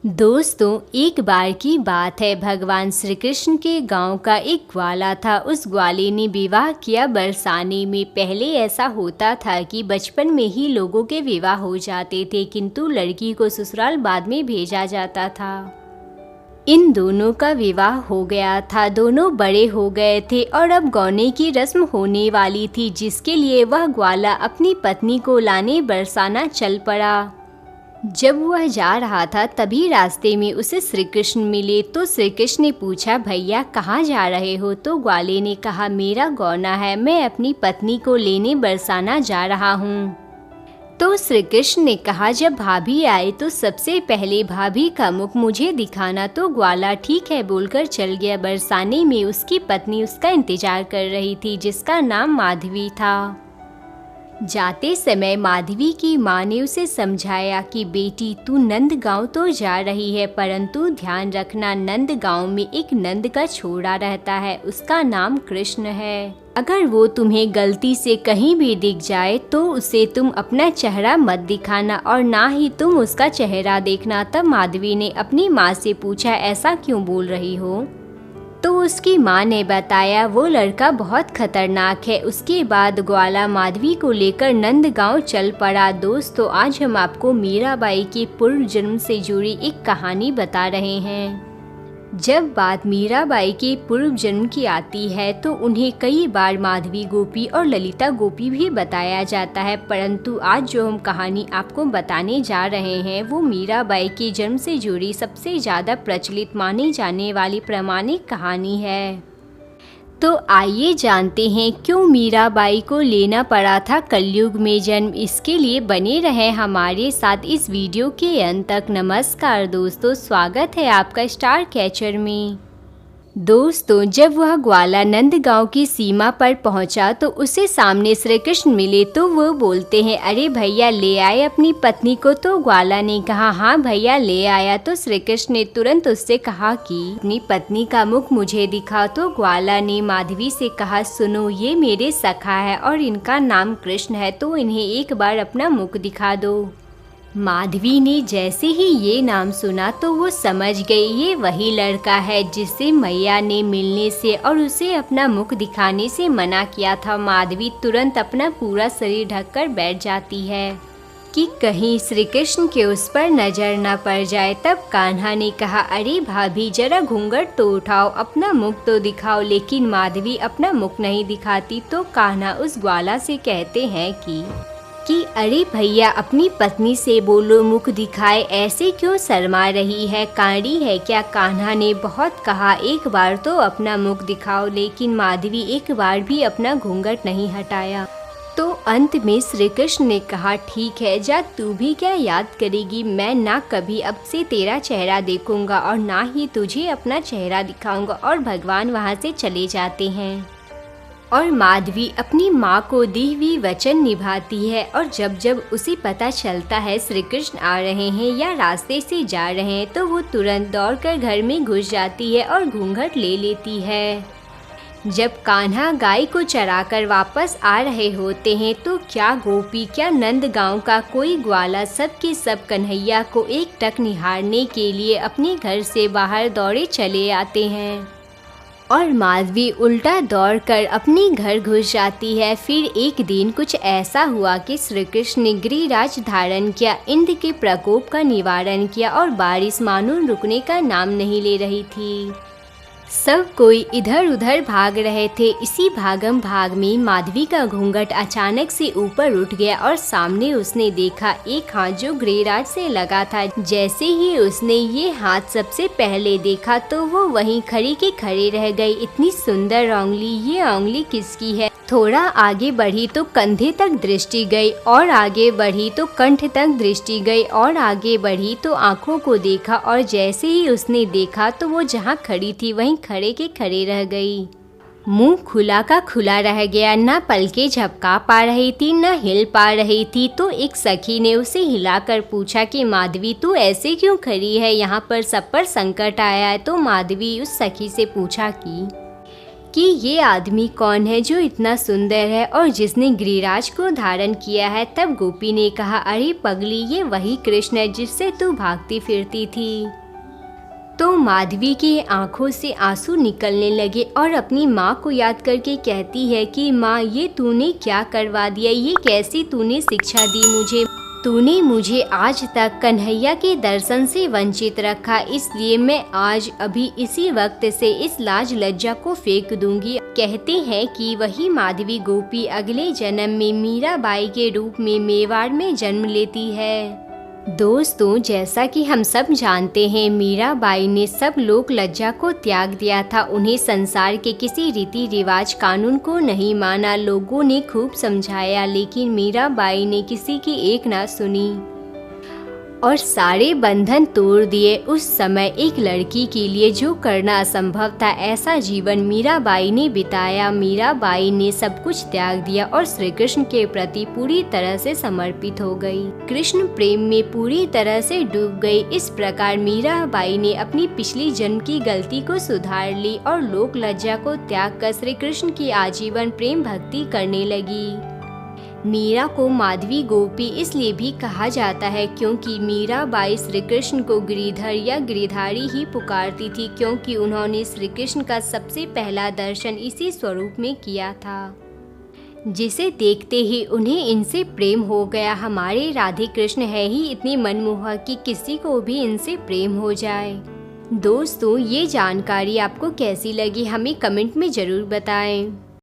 दोस्तों, एक बार की बात है। भगवान श्री कृष्ण के गांव का एक ग्वाला था। उस ग्वाले ने विवाह किया बरसाने में। पहले ऐसा होता था कि बचपन में ही लोगों के विवाह हो जाते थे, किंतु लड़की को ससुराल बाद में भेजा जाता था। इन दोनों का विवाह हो गया था। दोनों बड़े हो गए थे और अब गौने की रस्म होने वाली थी, जिसके लिए वह ग्वाला अपनी पत्नी को लाने बरसाना चल पड़ा। जब वह जा रहा था तभी रास्ते में उसे श्री कृष्ण मिले। तो श्री कृष्ण ने पूछा, भैया कहाँ जा रहे हो? तो ग्वाले ने कहा, मेरा गौना है, मैं अपनी पत्नी को लेने बरसाना जा रहा हूँ। तो श्री कृष्ण ने कहा, जब भाभी आए तो सबसे पहले भाभी का मुख मुझे दिखाना। तो ग्वाला ठीक है बोलकर चल गया। बरसाने में उसकी पत्नी उसका इंतजार कर रही थी, जिसका नाम माधवी था। जाते समय माधवी की माँ ने उसे समझाया कि बेटी, तू नंद गांव तो जा रही है, परंतु ध्यान रखना, नंद गांव में एक नंद का छोरा रहता है, उसका नाम कृष्ण है। अगर वो तुम्हें गलती से कहीं भी दिख जाए तो उसे तुम अपना चेहरा मत दिखाना और ना ही तुम उसका चेहरा देखना। तब माधवी ने अपनी माँ से पूछा, ऐसा क्यों बोल रही हो? तो उसकी माँ ने बताया, वो लड़का बहुत खतरनाक है। उसके बाद ग्वाला माधवी को लेकर नंद गांव चल पड़ा। दोस्तों, आज हम आपको मीराबाई के पूर्व जन्म से जुड़ी एक कहानी बता रहे हैं। जब बात मीराबाई के पूर्व जन्म की आती है तो उन्हें कई बार माधवी गोपी और ललिता गोपी भी बताया जाता है, परंतु आज जो हम कहानी आपको बताने जा रहे हैं वो मीराबाई के जन्म से जुड़ी सबसे ज़्यादा प्रचलित मानी जाने वाली प्रामाणिक कहानी है। तो आइए जानते हैं क्यों मीराबाई को लेना पड़ा था कलयुग में जन्म। इसके लिए बने रहें हमारे साथ इस वीडियो के अंत तक। नमस्कार दोस्तों, स्वागत है आपका स्टार कैचर में। दोस्तों, जब वह ग्वाला नंद गांव की सीमा पर पहुंचा तो उसे सामने श्री कृष्ण मिले। तो वो बोलते हैं, अरे भैया ले आए अपनी पत्नी को? तो ग्वाला ने कहा, हाँ भैया ले आया। तो श्री कृष्ण ने तुरंत उससे कहा कि अपनी पत्नी का मुख मुझे दिखा। तो ग्वाला ने माधवी से कहा, सुनो, ये मेरे सखा है और इनका नाम कृष्ण है, तो इन्हें एक बार अपना मुख दिखा दो। माधवी ने जैसे ही ये नाम सुना तो वो समझ गई ये वही लड़का है जिससे मैया ने मिलने से और उसे अपना मुख दिखाने से मना किया था। माधवी तुरंत अपना पूरा शरीर ढककर बैठ जाती है कि कहीं श्री कृष्ण के उस पर नजर न पड़ जाए। तब कान्हा ने कहा, अरे भाभी जरा घूंघट तो उठाओ, अपना मुख तो दिखाओ। लेकिन माधवी अपना मुख नहीं दिखाती। तो कान्हा उस ग्वाला से कहते हैं कि अरे भैया अपनी पत्नी से बोलो मुख दिखाए, ऐसे क्यों शर्मा रही है, कांडी है क्या? कान्हा ने बहुत कहा, एक बार तो अपना मुख दिखाओ, लेकिन माधवी एक बार भी अपना घूंघट नहीं हटाया। तो अंत में श्री कृष्ण ने कहा, ठीक है, जा तू भी क्या याद करेगी, मैं ना कभी अब से तेरा चेहरा देखूंगा और ना ही तुझे अपना चेहरा दिखाऊंगा। और भगवान वहाँ से चले जाते हैं और माधवी अपनी माँ को दी हुई वचन निभाती है। और जब जब उसे पता चलता है श्री कृष्ण आ रहे हैं या रास्ते से जा रहे हैं तो वो तुरंत दौड़कर घर में घुस जाती है और घूंघट ले लेती है। जब कान्हा गाय को चराकर वापस आ रहे होते हैं तो क्या गोपी, क्या नंद गांव का कोई ग्वाला सब के सब कन्हैया को एक टक निहारने के लिए अपने घर से बाहर दौड़े चले आते हैं और माधवी उल्टा दौड़कर अपने घर घुस जाती है। फिर एक दिन कुछ ऐसा हुआ कि श्री कृष्ण ने गिरिराज धारण किया, इंद्र के प्रकोप का निवारण किया और बारिश मानो रुकने का नाम नहीं ले रही थी। सब कोई इधर उधर भाग रहे थे। इसी भागम भाग में माधवी का घूंघट अचानक से ऊपर उठ गया और सामने उसने देखा एक हाथ जो गिरिराज से लगा था। जैसे ही उसने ये हाथ सबसे पहले देखा तो वो वहीं खड़ी के खड़े रह गई। इतनी सुंदर उंगली, ये उंगली किसकी है? थोड़ा आगे बढ़ी तो कंधे तक दृष्टि गई और आगे बढ़ी तो कंठ तक दृष्टि गई और आगे बढ़ी तो आंखों को देखा। और जैसे ही उसने देखा तो वो जहाँ खड़ी थी वहीं खड़े के खड़े रह गई। मुंह खुला का खुला रह गया, ना पलके झपका पा रही थी, ना हिल पा रही थी। तो एक सखी ने उसे हिलाकर पूछा कि माधवी तू ऐसे क्यों खड़ी है, यहाँ पर सब पर संकट आया है। तो माधवी उस सखी से पूछा कि कि ये आदमी कौन है जो इतना सुंदर है और जिसने गिरिराज को धारण किया है। तब गोपी ने कहा, अरे पगली, ये वही कृष्ण है जिससे तू भागती फिरती थी। तो माधवी की आंखों से आंसू निकलने लगे और अपनी माँ को याद करके कहती है कि माँ, ये तूने क्या करवा दिया, ये कैसी तूने शिक्षा दी मुझे। तूने मुझे आज तक कन्हैया के दर्शन से वंचित रखा, इसलिए मैं आज अभी इसी वक्त से इस लाज लज्जा को फेंक दूंगी। कहते हैं कि वही माधवी गोपी अगले जन्म में मीराबाई के रूप में मेवाड़ में जन्म लेती है। दोस्तों, जैसा कि हम सब जानते हैं, मीराबाई ने सब लोक लज्जा को त्याग दिया था। उन्हें संसार के किसी रीति रिवाज कानून को नहीं माना। लोगों ने खूब समझाया, लेकिन मीराबाई ने किसी की एक ना सुनी और सारे बंधन तोड़ दिए। उस समय एक लड़की के लिए जो करना असंभव था, ऐसा जीवन मीराबाई ने बिताया। मीराबाई ने सब कुछ त्याग दिया और श्री कृष्ण के प्रति पूरी तरह से समर्पित हो गई। कृष्ण प्रेम में पूरी तरह से डूब गई। इस प्रकार मीराबाई ने अपनी पिछली जन्म की गलती को सुधार ली और लोक लज्जा को त्याग कर श्री कृष्ण की आजीवन प्रेम भक्ति करने लगी। मीरा को माधवी गोपी इसलिए भी कहा जाता है क्योंकि मीराबाई श्री कृष्ण को गिरिधर या गिरिधारी ही पुकारती थी, क्योंकि उन्होंने श्री कृष्ण का सबसे पहला दर्शन इसी स्वरूप में किया था, जिसे देखते ही उन्हें इनसे प्रेम हो गया। हमारे राधे कृष्ण है ही इतने मनमोहक कि किसी को भी इनसे प्रेम हो जाए। दोस्तों, ये जानकारी आपको कैसी लगी हमें कमेंट में ज़रूर बताएं।